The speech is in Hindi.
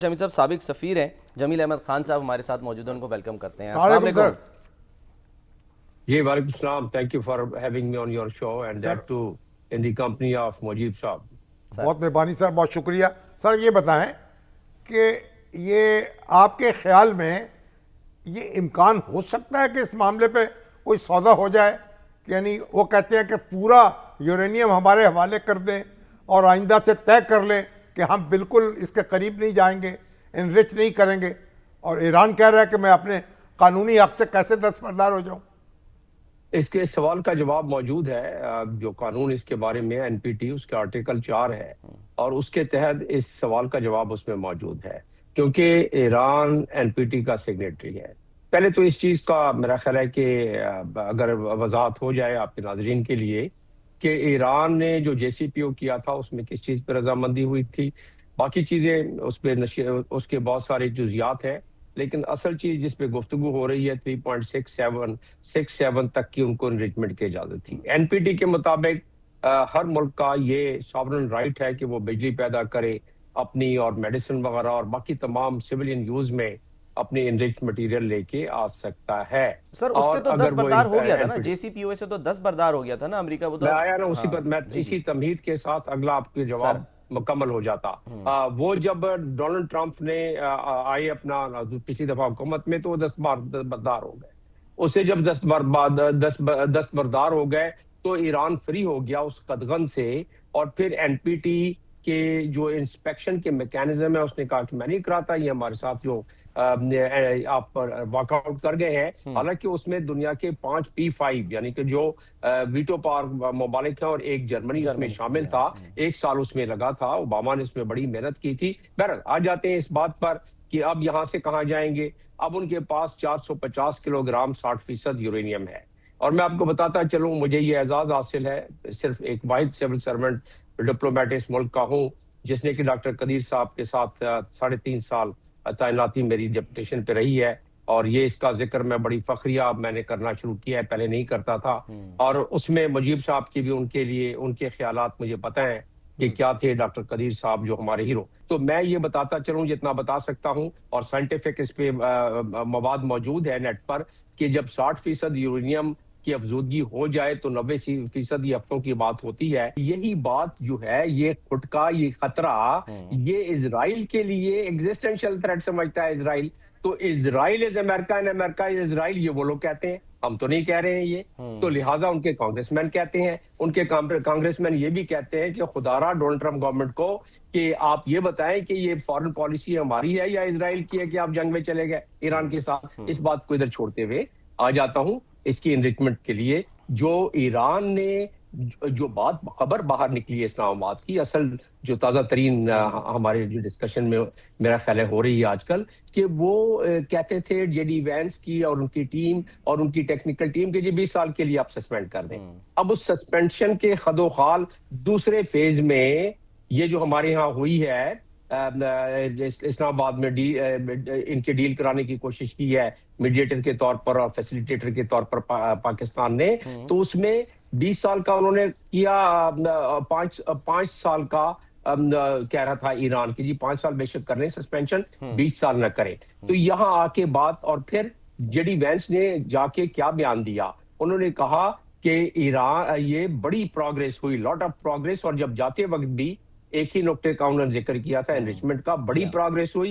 जमील साहब साबिक सफ़ीर हैं, जमील अहमद खान साहब हमारे साथ मौजूद हैं, उनको वेलकम करते हैं। अस्सलाम वालेकुम। जी वालेकुम सलाम, thank you for having me on your show and sir, that too in the company of Mujeeb sahab. बहुत मेहरबानी सर, बहुत शुक्रिया सर। ये बताएं कि ये आपके ख्याल में ये इम्कान हो सकता है कि इस मामले पे कोई सौदा हो जाए कि यानी वो कहते हैं कि पूरा यूरेनियम हमारे हवाले कर दें और आइंदा से तय कर लें कि हम बिल्कुल इसके करीब नहीं जाएंगे, इनरिच नहीं करेंगे, और ईरान कह रहा है कि मैं अपने कानूनी हक से कैसे दस्तबरदार हो जाऊं? इसके सवाल का जवाब मौजूद है। जो कानून इसके बारे में एनपीटी उसके आर्टिकल 4 है और उसके तहत इस सवाल का जवाब उसमें मौजूद है, क्योंकि ईरान एनपीटी का सिग्नेटरी है। पहले तो इस चीज का मेरा ख्याल है कि अगर वजाहत हो जाए आपके नाजरीन के लिए कि ईरान ने जो जेसीपीओ किया था उसमें किस चीज पर रजामंदी हुई थी, बाकी चीजें उस पर उसके बहुत सारे जुजियात हैं, लेकिन असल चीज जिस पे गुफ्तगू हो रही है 3.67 तक की उनको इनरिचमेंट की इजाजत थी। एनपीटी के मुताबिक हर मुल्क का ये सॉवरेन राइट है कि वो बिजली पैदा करे अपनी, और मेडिसिन वगैरह और बाकी तमाम सिविलियन यूज में अपनी इनरिच मटेरियल लेके आ सकता है। सर उससे और तो 10 अगर वो बरदार हो गया था ना, NPT जेसीपीओए से तो 10 बरदार हो गया था ना अमेरिका, वो तो मैं आया ना उसी हाँ, पर, मैं जी इसी जी तमहीद के साथ अगला आपके जवाब मुकम्मल हो जाता। वो जब डोनाल्ड ट्रंप ने आए अपना पिछली दफा हुकूमत में तो वो 10 बार बरदार हो गए। उसे जब 10 बार बाद 10 बरदार हो गए तो ईरान फ्री हो गया उस कदगन से, और फिर एनपीटी के जो इंस्पेक्शन के मैकेनिज्म है उसने कहा कि मैं नहीं कराता, ये हमारे साथ जो आप वॉकआउट कर गए हैं। हालांकि उसमें दुनिया के 5 P5 यानी कि जो वीटो पावर ममालिक है और एक जर्मनी उसमें शामिल था, 1 साल उसमें लगा था। ओबामा ने इसमें बड़ी मेहनत की थी। बहरहाल आ जाते हैं इस बात पर कि अब यहाँ से कहाँ जाएंगे। अब उनके पास 450 किलोग्राम 60% यूरेनियम है, और मैं आपको बताता चलूं मुझे ये एजाज हासिल है, सिर्फ एक वाहिद सिविल सर्वेंट डिप्लोमेट इस मुल्क का हूँ जिसने कि डॉक्टर कदीर साहब के साथ 3.5 साल तैनाती मेरी डेपुटेशन पे रही है, और ये इसका जिक्र मैं बड़ी फखरिया अब मैंने करना शुरू किया है, पहले नहीं करता था। और उसमें मुजीब साहब की भी उनके लिए उनके ख्यालात मुझे पता है कि क्या थे डॉक्टर कदीर साहब जो हमारे हीरो। तो मैं ये बताता चलूं जितना बता सकता हूं, और साइंटिफिक इस पे मवाद मौजूद है नेट पर, कि जब 60% यूरेनियम की अफजूदगी हो जाए तो 90% हफ्तों की बात होती है। यही बात जो है, ये खुटका, ये खतरा, ये इजराइल के लिए एग्जिस्टेंशियल थ्रेट समझता है इजराइल। तो Israel is America and America is Israel, ये वो लोग कहते हैं, हम तो नहीं कह रहे हैं ये। तो लिहाजा उनके कांग्रेसमैन कहते हैं, उनके कांग्रेसमैन ये भी कहते हैं कि खुदारा डोनाल्ड ट्रंप गवर्नमेंट को कि आप ये बताएं कि ये फॉरेन पॉलिसी हमारी है या इजराइल की है कि आप जंग में चले गए ईरान के साथ। इस बात को इधर छोड़ते हुए आ जाता हूं इसकी इनरिचमेंट के लिए। जो ईरान ने जो बात खबर बाहर निकली है इस्लामाबाद की, असल जो ताज़ा तरीन हमारे जो डिस्कशन में मेरा ख्याल है हो रही है आजकल, कि वो कहते थे जेडी वैंस की और उनकी टीम और उनकी टेक्निकल टीम के जी 20 साल के लिए आप सस्पेंड कर दें। अब उस सस्पेंशन के खदोखाल दूसरे फेज में ये जो हमारे यहाँ हुई है, इस्लामाबाद में इनके डील कराने की कोशिश की है मीडिएटर के तौर पर और फैसिलिटेटर के तौर पर पाकिस्तान ने, तो उसमें 20 साल का उन्होंने किया, 5 साल का कह रहा था ईरान की जी 5 साल बेशक कर रहे सस्पेंशन, 20 साल न करे। तो यहाँ आके बात, और फिर जेडी वैंस ने जाके क्या बयान दिया, उन्होंने कहा कि ईरान ये बड़ी प्रोग्रेस हुई, लॉट ऑफ प्रोग्रेस, और जब जाते वक्त भी एक ही नुक्ते का उन्होंने जिक्र किया था एनरिचमेंट का, बड़ी प्रोग्रेस हुई।